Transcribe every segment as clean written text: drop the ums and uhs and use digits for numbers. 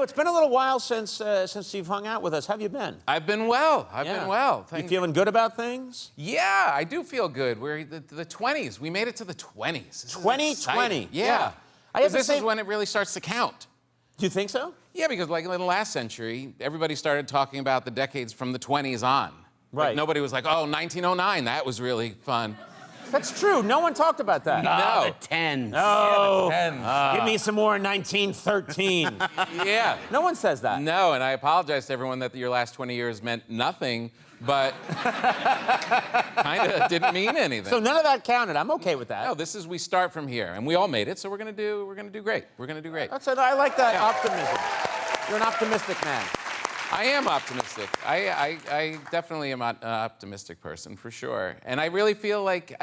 it's been a little while since you've hung out with us. How have you been? I've been well. I've been well. You feeling good about things? Yeah, I do feel good. We're the 20s. We made it to the 20s. 2020. Yeah. This is when it really starts to count. Do you think so? Yeah, because like in the last century, everybody started talking about the decades from the 20s on. Right. Like, nobody was like, oh, 1909, that was really fun. That's true. No one talked about that. No. The 10s. No. Yeah, the 10s. Give me some more 1913. Yeah. No one says that. No, and I apologize to everyone that your last 20 years meant nothing, but kind of didn't mean anything. So none of that counted. I'm okay with that. No, we start from here, and we all made it, so we're gonna do great. We're gonna do great. That's it. I like that optimism. You're an optimistic man. I am optimistic. I definitely am an optimistic person, for sure. And I really feel like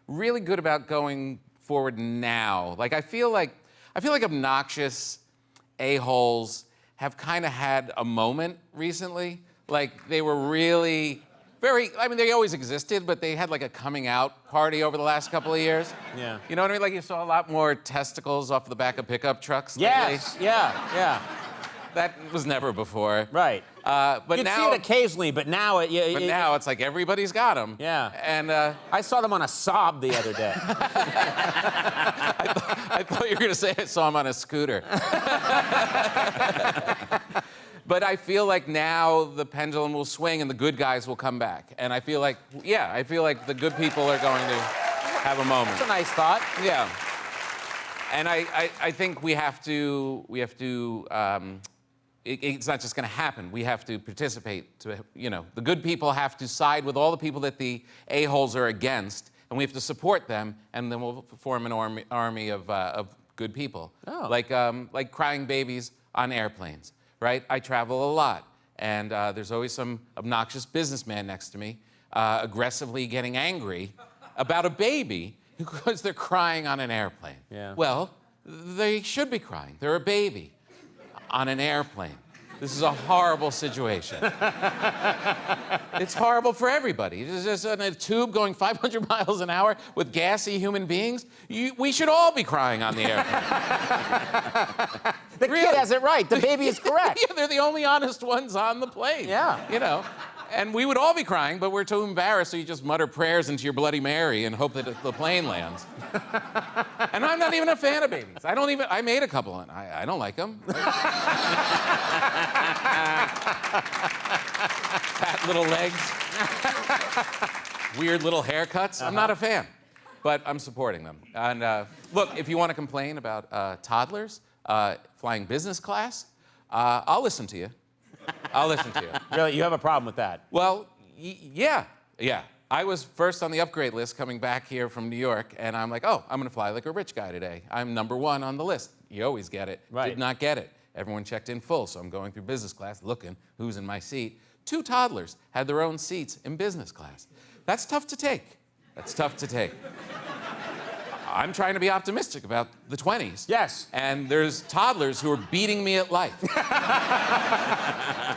really good about going forward now. Like I feel like obnoxious a-holes have kind of had a moment recently. Like they were really they always existed, but they had like a coming out party over the last couple of years. Yeah. You know what I mean? Like you saw a lot more testicles off the back of pickup trucks lately. Yes. Yeah. That was never before. Right. But You'd now see it occasionally, but now now it's like everybody's got them. Yeah. And I saw them on a Saab the other day. I thought you were going to say I saw him on a scooter. But I feel like now the pendulum will swing and the good guys will come back. And I feel like the good people are going to have a moment. That's a nice thought. Yeah. And I think we have to. It's not just going to happen. We have to participate. The good people have to side with all the people that the a-holes are against, and we have to support them, and then we'll form an army of good people. Oh. Like crying babies on airplanes, right? I travel a lot, and there's always some obnoxious businessman next to me, aggressively getting angry about a baby because they're crying on an airplane. Yeah. Well, they should be crying. They're a baby on an airplane. This is a horrible situation. It's horrible for everybody. It's just in a tube going 500 miles an hour with gassy human beings. We should all be crying on the airplane. The kid has it right. The baby is correct. Yeah, they're the only honest ones on the plane. Yeah. And we would all be crying, but we're too embarrassed, so you just mutter prayers into your Bloody Mary and hope that the plane lands. And I'm not even a fan of babies. I made a couple, and I don't like them. Fat little legs. Weird little haircuts. I'm not a fan, but I'm supporting them. And look, if you want to complain about toddlers flying business class, I'll listen to you. I'll listen to you. Really, you have a problem with that? Well, yeah. I was first on the upgrade list coming back here from New York, and I'm like, oh, I'm going to fly like a rich guy today. I'm number one on the list. You always get it. Right. Did not get it. Everyone checked in full, so I'm going through business class, looking who's in my seat. 2 toddlers had their own seats in business class. That's tough to take. I'm trying to be optimistic about the 20s. Yes. And there's toddlers who are beating me at life.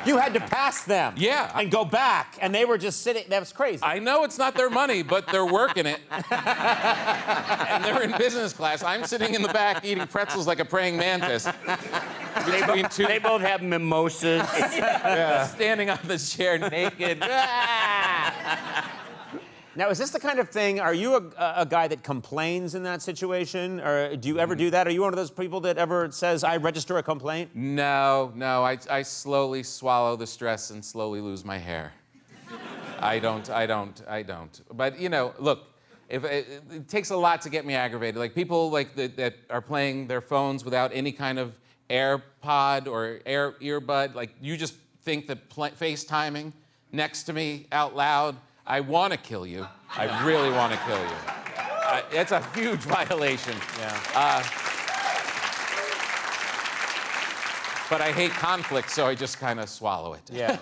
You had to pass them. Yeah. And go back, and they were just sitting. That was crazy. I know it's not their money, but they're working it. And they're in business class. I'm sitting in the back eating pretzels like a praying mantis. They both have mimosas. Standing on the chair naked. Now, is this the kind of thing, are you a guy that complains in that situation? Or do you ever do that? Are you one of those people that ever says, I register a complaint? No. I slowly swallow the stress and slowly lose my hair. I don't. But, look, it takes a lot to get me aggravated. Like, people that are playing their phones without any kind of AirPod or earbud, like, you just think that FaceTiming next to me out loud, I want to kill you. I really want to kill you. It's a huge violation. Yeah. But I hate conflict, so I just kind of swallow it. Yeah.